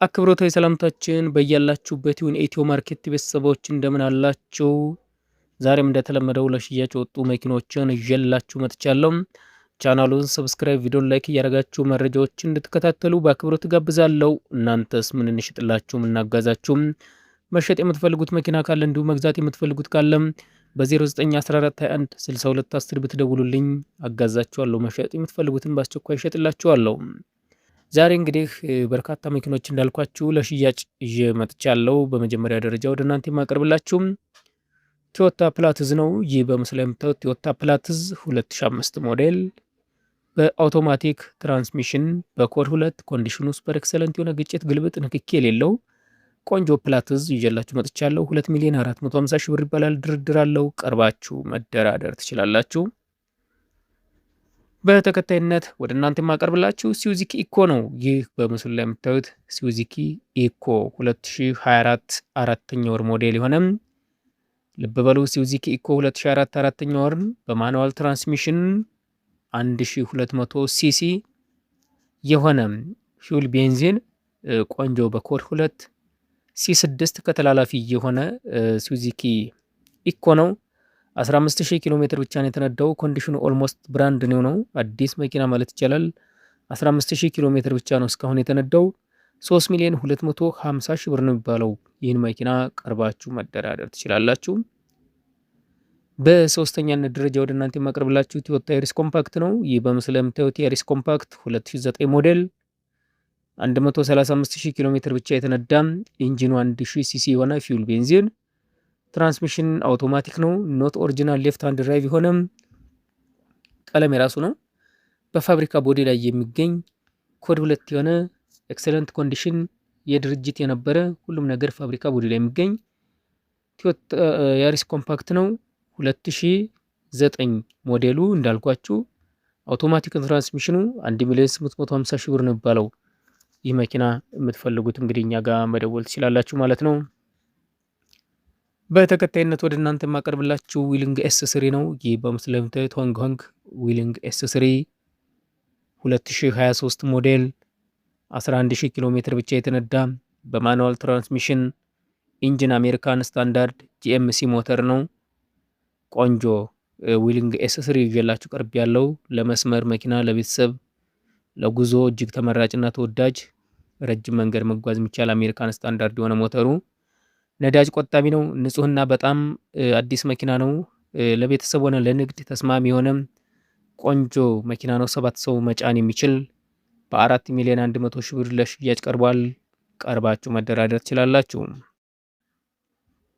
አክብሮታዊ ሰላምታችን በያላችሁበት ይሁን። ኢትዮ ማርኬት ቤተሰቦች እንደምን አላችሁ? ዛሬም እንደተለመደው ለሽያጭ ወጡ መኪኖችን ይዤላችሁ መጥቻለሁ። ቻናሉን ሰብስክራይብ፣ ቪዲዮን ላይክ እያደረጋችሁ መረጃዎችን እንድትከታተሉ በአክብሮት ጋብዛለሁ። እናንተስ ምን እንሽጥላችሁ እናጋዛችሁ? መሸጥ የምትፈልጉት መኪና ካለ እንዲሁም መግዛት የምትፈልጉት ካለ በ091421 6210 ብትደውሉልኝ አጋዛችኋለሁ። መሸጥ የምትፈልጉትን በአስቸኳይ እሸጥላችኋለሁ። ዛሬ እንግዲህ በርካታ መኪኖች እንዳልኳችሁ ለሽያጭ ይዤ መጥቻለሁ። በመጀመሪያ ደረጃ ወደ እናንተ የማቀርብላችሁ ቶዮታ ፕላትዝ ነው። ይህ በምስሉ ላይ የምታዩት ቶዮታ ፕላትዝ 2005 ሞዴል በአውቶማቲክ ትራንስሚሽን በኮድ 2 ኮንዲሽኑ ሱፐር ኤክሰለንት የሆነ ግጭት ግልብጥ ንክኪ የሌለው ቆንጆ ፕላትዝ ይዤላችሁ መጥቻለሁ። 2,450,000 ብር ይባላል። ድርድር አለው። ቀርባችሁ መደራደር ትችላላችሁ። በተከታይነት ወደ እናንተ የማቀርብላችሁ ሲዩዚኪ ኢኮ ነው። ይህ በምስሉ ላይ የምታዩት ሲዩዚኪ ኢኮ 2024 አራተኛ ወር ሞዴል የሆነም ልብ በሉ። ሲዩዚኪ ኢኮ 2024 አራተኛ ወር በማኑዋል ትራንስሚሽን 1200 ሲሲ የሆነ ፊውል ቤንዚን ቆንጆ በኮድ 2 ሲ6 ከተላላፊ የሆነ ሲዩዚኪ ኢኮ ነው። 15000 ኪሎ ሜትር ብቻ ነው የተነዳው። ኮንዲሽኑ ኦልሞስት ብራንድ ኒው ነው። አዲስ መኪና ማለት ይቻላል። 15000 ኪሎ ሜትር ብቻ ነው እስካሁን የተነዳው። 3,250,000 ብር ነው የሚባለው። ይህን መኪና ቀርባችሁ መደራደር ትችላላችሁ። በሶስተኛነት ደረጃ ወደ እናንተ የማቀርብላችሁ ቶዮታ ያሪስ ኮምፓክት ነው። ይህ በምስሉ ላይ የምታዩት ያሪስ ኮምፓክት 2009 ሞዴል 135,000 ኪሎ ሜትር ብቻ የተነዳ ኢንጂኑ 1000 ሲሲ የሆነ ፊውል ቤንዚን ትራንስሚሽን አውቶማቲክ ነው። ኖት ኦሪጂናል ሌፍት ሃንድ ድራይቭ የሆነም ቀለም የራሱ ነው። በፋብሪካ ቦዲ ላይ የሚገኝ ኮድ 2 የሆነ ኤክሰለንት ኮንዲሽን የድርጅት የነበረ ሁሉም ነገር ፋብሪካ ቦዲ ላይ የሚገኝ ቶዮታ ያሪስ ኮምፓክት ነው። 2009 ሞዴሉ እንዳልኳችሁ አውቶማቲክ ትራንስሚሽኑ 1,850,000 ብር ነው የሚባለው። ይህ መኪና የምትፈልጉት እንግዲህ እኛ ጋር መደወል ትችላላችሁ ማለት ነው። በተከታይነት ወደ እናንተ የማቀርብላችሁ ዊሊንግ ኤስ3 ነው። ይህ በምስሉ ላይ የምታዩት ሆንግ ኮንግ ዊሊንግ ኤስ3 2023 ሞዴል 11000 ኪሎ ሜትር ብቻ የተነዳ በማኑዋል ትራንስሚሽን ኢንጂን አሜሪካን ስታንዳርድ ጂኤምሲ ሞተር ነው። ቆንጆ ዊሊንግ ኤስ3 ይዤላችሁ ቀርብ ያለው ለመስመር መኪና፣ ለቤተሰብ፣ ለጉዞ እጅግ ተመራጭና ተወዳጅ ረጅም መንገድ መጓዝ የሚቻል አሜሪካን ስታንዳርድ የሆነ ሞተሩ ነዳጅ ቆጣቢ ነው። ንጹህና በጣም አዲስ መኪና ነው። ለቤተሰብ ሆነ ለንግድ ተስማሚ የሆነ ቆንጆ መኪና ነው። 7 ሰው መጫን የሚችል በ4,100,000 ብር ለሽያጭ ቀርቧል። ቀርባችሁ መደራደር ትችላላችሁ።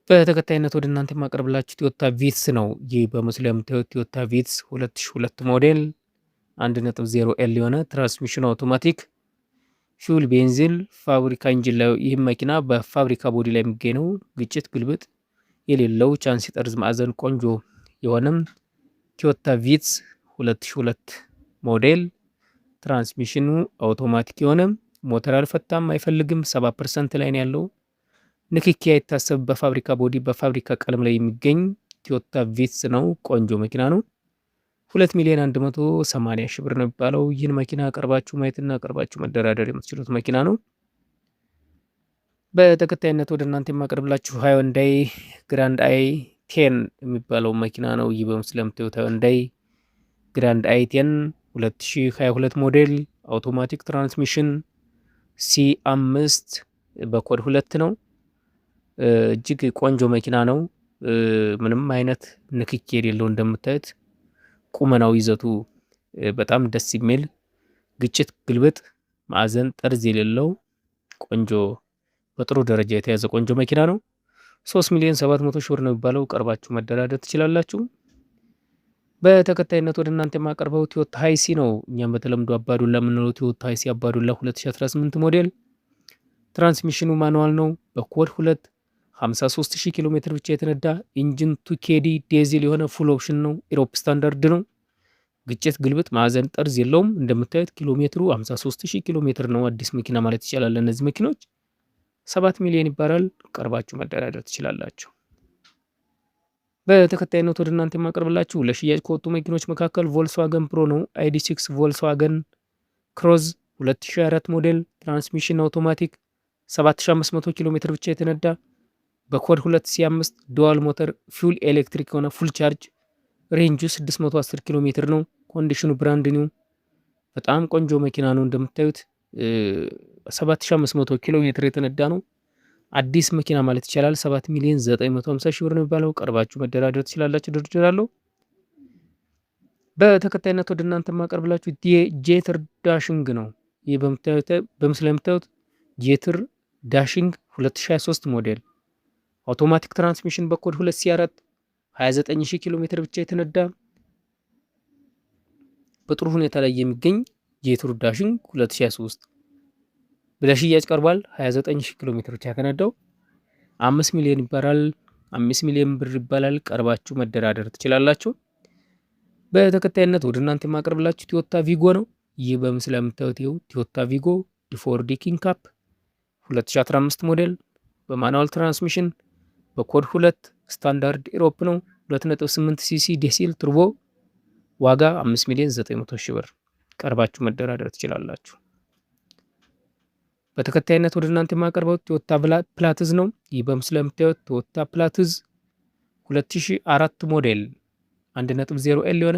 በተከታይነት ወደ እናንተ የማቀርብላችሁ ቶዮታ ቪትስ ነው። ይህ በምስሉ ላይ የምታዩት ቶዮታ ቪትስ 2002 ሞዴል 1.0 ኤል የሆነ ትራንስሚሽን አውቶማቲክ ፊውል ቤንዚን ፋብሪካ ኢንጂን ላይ ይህም መኪና በፋብሪካ ቦዲ ላይ የሚገኝ ነው። ግጭት ግልብጥ የሌለው ቻንሲ ጠርዝ ማዕዘን ቆንጆ የሆነም ቶዮታ ቪትስ 2002 ሞዴል ትራንስሚሽኑ አውቶማቲክ የሆነ ሞተር አልፈታም አይፈልግም። 70% ላይ ነው ያለው። ንክኪ አይታሰብ። በፋብሪካ ቦዲ በፋብሪካ ቀለም ላይ የሚገኝ ቶዮታ ቪትስ ነው። ቆንጆ መኪና ነው። 2,180,000 ብር ነው የሚባለው። ይህን መኪና ቀርባችሁ ማየትና ቀርባችሁ መደራደር የምትችሉት መኪና ነው። በተከታይነት ወደ እናንተ የማቀርብላችሁ ሃይወንዳይ ግራንድ አይ 10 የሚባለው መኪና ነው። ይህ በምስሉ ላይ የምታዩት ሃይወንዳይ ግራንድ አይ 10 2022 ሞዴል አውቶማቲክ ትራንስሚሽን C5 በኮድ 2 ነው። እጅግ ቆንጆ መኪና ነው። ምንም አይነት ንክኪ የሌለው እንደምታዩት ቁመናው ይዘቱ በጣም ደስ የሚል ግጭት ግልብጥ ማዕዘን ጠርዝ የሌለው ቆንጆ በጥሩ ደረጃ የተያዘ ቆንጆ መኪና ነው። 3,700,000 ብር ነው የሚባለው። ቀርባችሁ መደራደር ትችላላችሁ። በተከታይነት ወደ እናንተ የማቀርበው ቶዮታ ሃይሲ ነው። እኛም በተለምዶ አባዱላ የምንለው ቶዮታ ሃይሲ አባዱላ 2018 ሞዴል ትራንስሚሽኑ ማኑዋል ነው። በኮድ 2 53,000 ኪሎ ሜትር ብቻ የተነዳ ኢንጂን 2KD ዲዜል የሆነ ፉል ኦፕሽን ነው። ኢሮፕ ስታንዳርድ ነው። ግጭት ግልብጥ ማዕዘን ጠርዝ የለውም። እንደምታዩት ኪሎ ሜትሩ 53,000 ኪሎ ሜትር ነው። አዲስ መኪና ማለት ይቻላል። እነዚህ መኪኖች 7 ሚሊዮን ይባላል። ቀርባችሁ መደራደር ትችላላችሁ። በተከታይነት ወደ እናንተ የማቀርብላችሁ ለሽያጭ ከወጡ መኪኖች መካከል ቮልስዋገን ፕሮ ነው። ID6 ቮልስዋገን ክሮዝ 2004 ሞዴል ትራንስሚሽን አውቶማቲክ 7500 ኪሎ ሜትር ብቻ የተነዳ በኮድ 2C5 ዱዋል ሞተር ፊውል ኤሌክትሪክ የሆነ ፉል ቻርጅ ሬንጁ 610 ኪሎ ሜትር ነው። ኮንዲሽኑ ብራንድ ኒው በጣም ቆንጆ መኪና ነው። እንደምታዩት 7500 ኪሎ ሜትር የተነዳ ነው። አዲስ መኪና ማለት ይቻላል። 7,950,000 ብር ነው የሚባለው። ቀርባችሁ መደራደር ትችላላችሁ። ድርድር አለው። በተከታይነት ወደ እናንተ ማቀርብላችሁ ጄትር ዳሽንግ ነው። ይህ በምስሉ ላይ የምታዩት ጄትር ዳሽንግ 2023 ሞዴል አውቶማቲክ ትራንስሚሽን በኮድ 2C4 29000 ኪሎ ሜትር ብቻ የተነዳ በጥሩ ሁኔታ ላይ የሚገኝ ጄትር ዳሽንግ 2023 ለሽያጭ ቀርቧል። 29000 ኪሎ ሜትር ብቻ የተነዳው 5 ሚሊዮን ይባላል። 5 ሚሊዮን ብር ይባላል። ቀርባችሁ መደራደር ትችላላችሁ። በተከታይነት ወደ እናንተ የማቀርብላችሁ ቶዮታ ቪጎ ነው። ይህ በምስሉ ላይ የምታዩት ቶዮታ ቪጎ ዲ4ዲ ኪንግ ካፕ 2015 ሞዴል በማኑዋል ትራንስሚሽን በኮድ 2 ስታንዳርድ ኢሮፕ ነው። 2.8 ሲሲ ዴሲል ቱርቦ ዋጋ 5,900,000 ብር። ቀርባችሁ መደራደር ትችላላችሁ። በተከታይነት ወደ እናንተ የማቀርበው ቶዮታ ፕላትዝ ነው። ይህ በምስሉ ላይ የምታዩት ቶዮታ ፕላትዝ 2004 ሞዴል 1.0L የሆነ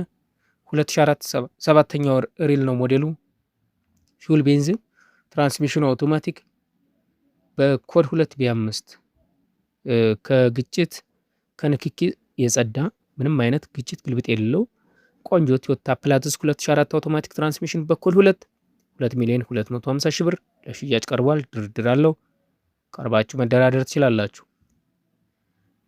2004 7ኛው ሪል ነው ሞዴሉ። ፊውል ቤንዚን፣ ትራንስሚሽኑ አውቶማቲክ በኮድ 2B5 ከግጭት ከንክኪ የጸዳ ምንም አይነት ግጭት ግልብጥ የሌለው ቆንጆ ቶዮታ ፕላትዝ 2004 አውቶማቲክ ትራንስሚሽን በኮድ 2,250,000 ብር ለሽያጭ ቀርቧል። ድርድር አለው። ቀርባችሁ መደራደር ትችላላችሁ።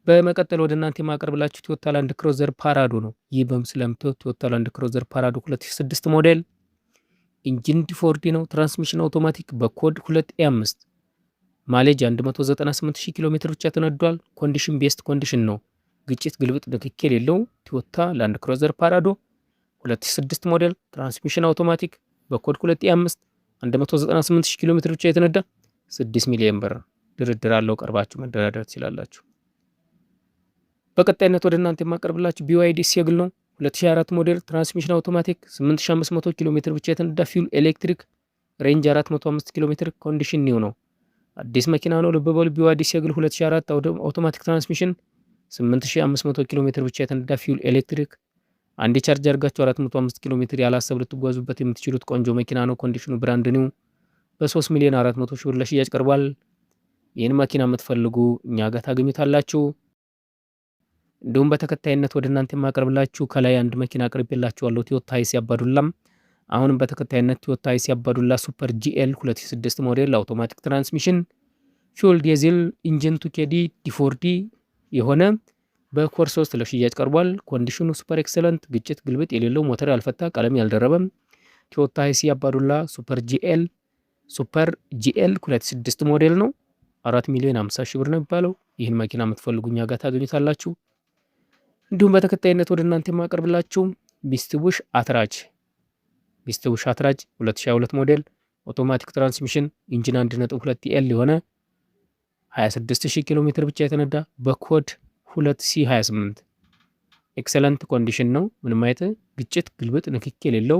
በመቀጠል ወደ እናንተ የማቀርብላችሁ ቶዮታ ላንድ ክሮዘር ፓራዶ ነው። ይህ በምስሉ ላይ የምታዩት ቶዮታ ላንድ ክሮዘር ፓራዶ 2006 ሞዴል ኢንጂን ዲ4ዲ ነው። ትራንስሚሽን አውቶማቲክ በኮድ 2A5 ማሌጅ 198,000 ኪሎ ሜትር ብቻ ተነዷል። ኮንዲሽን ቤስት ኮንዲሽን ነው። ግጭት ግልብጥ ንክኪ የሌለው ቶዮታ ላንድ ክሮዘር ፓራዶ 2006 ሞዴል ትራንስሚሽን አውቶማቲክ በኮድ 2A5 198,000 ኪሎ ሜትር ብቻ የተነዳ 6 ሚሊዮን ብር። ድርድር አለው። ቀርባችሁ መደራደር ትችላላችሁ። በቀጣይነት ወደ እናንተ የማቀርብላችሁ BYD ሴግል ነው። 2004 ሞዴል ትራንስሚሽን አውቶማቲክ 8500 ኪሎ ሜትር ብቻ የተነዳ ፊውል ኤሌክትሪክ ሬንጅ 405 ኪሎ ሜትር ኮንዲሽን ኒው ነው። አዲስ መኪና ነው። ልብ በሉ። BYD ሴግል 2004 አውቶማቲክ ትራንስሚሽን 8500 ኪሎ ሜትር ብቻ የተነዳ ፊውል ኤሌክትሪክ አንድ ቻርጅ አድርጋችሁ 405 ኪሎ ሜትር ያላሰብ ልትጓዙበት የምትችሉት ቆንጆ መኪና ነው። ኮንዲሽኑ ብራንድ ኒው በ3,400,000 ብር ለሽያጭ ቀርቧል። ይህን መኪና የምትፈልጉ እኛ ጋር ታገኙታላችሁ። እንዲሁም በተከታይነት ወደ እናንተ የማቀርብላችሁ ከላይ አንድ መኪና አቅርቤላችኋለሁ፣ ቶዮታ ሃይስ አባዱላም። አሁንም በተከታይነት ቶዮታ ሃይስ አባዱላ ሱፐር GL 2006 ሞዴል አውቶማቲክ ትራንስሚሽን ፊውል ዲዜል ኢንጂን 2KD ዲ4ዲ የሆነ በኮድ 3 ለሽያጭ ቀርቧል። ኮንዲሽኑ ሱፐር ኤክሰለንት፣ ግጭት ግልብጥ የሌለው፣ ሞተር ያልፈታ፣ ቀለም ያልደረበም ቶዮታ ሃይስ አባዱላ ሱፐር GL 2006 ሞዴል ነው። 4,50,000 ብር ነው የሚባለው። ይህን መኪና የምትፈልጉ እኛ ጋር ታገኙታላችሁ። እንዲሁም በተከታይነት ወደ እናንተ የማቀርብላችሁ ሚትሱቢሺ አትራጅ 2022 ሞዴል አውቶማቲክ ትራንስሚሽን ኢንጂን 1.2L የሆነ 26,000 ኪሎ ሜትር ብቻ የተነዳ በኮድ 2C28 ኤክሰለንት ኮንዲሽን ነው። ምንም አይነት ግጭት ግልብጥ ንክኪ የሌለው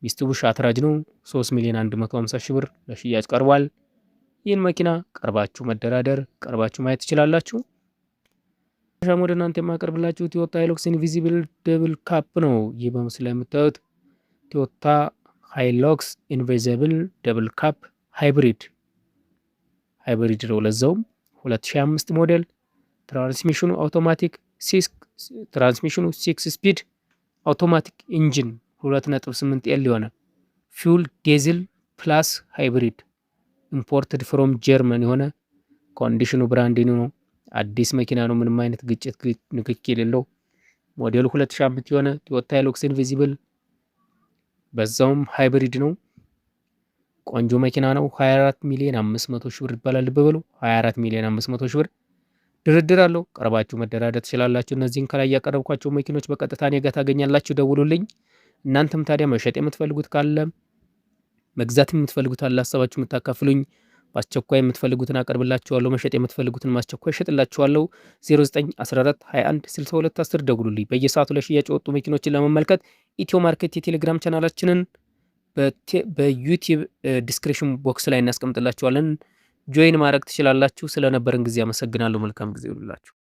ሚትሱቢሺ አትራጅ ነው። 3,150,000 ብር ለሽያጭ ቀርቧል። ይህን መኪና ቀርባችሁ መደራደር ቀርባችሁ ማየት ትችላላችሁ። ወደ እናንተ የማቀርብላችሁ ቶዮታ ሃይሉክስ ኢንቪዚብል ደብል ካፕ ነው። ይህ በምስሉ ላይ የምታዩት ቶዮታ ሃይሉክስ ኢንቪዚብል ደብል ካፕ ሃይብሪድ ነው። ለዛውም 2005 ሞዴል ትራንስሚሽኑ አውቶማቲክ 6 ስፒድ አውቶማቲክ ኢንጂን 2.8L የሆነ ፊውል ዲዜል ፕላስ ሃይብሪድ ኢምፖርትድ ፍሮም ጀርመን የሆነ ኮንዲሽኑ ብራንድ ኒው ነው። አዲስ መኪና ነው። ምንም አይነት ግጭት ንክኪ የሌለው ሞዴሉ 2005 የሆነ ቶዮታ ሃይሉክስ ኢንቪዚብል በዛውም ሃይብሪድ ነው። ቆንጆ መኪና ነው። 24,500,000 ብር ይባላል። በበሉ 24,500,000 ብር ድርድር አለው። ቀርባችሁ መደራደር ትችላላችሁ። እነዚህን ከላይ ያቀረብኳቸው መኪኖች በቀጥታ እኔ ጋር ታገኛላችሁ። ደውሉልኝ። እናንተም ታዲያ መሸጥ የምትፈልጉት ካለ መግዛት የምትፈልጉት አለ ሀሳባችሁ የምታካፍሉኝ በአስቸኳይ የምትፈልጉትን አቀርብላችኋለሁ። መሸጥ የምትፈልጉትን ማስቸኳይ እሸጥላችኋለሁ። 0914216210 ደውሉልኝ። በየሰዓቱ ለሽያጭ የወጡ መኪኖችን ለመመልከት ኢትዮ ማርኬት የቴሌግራም ቻናላችንን በዩቲዩብ ዲስክሪፕሽን ቦክስ ላይ እናስቀምጥላችኋለን። ጆይን ማድረግ ትችላላችሁ። ስለነበረን ጊዜ አመሰግናለሁ። መልካም ጊዜ ይሁንላችሁ።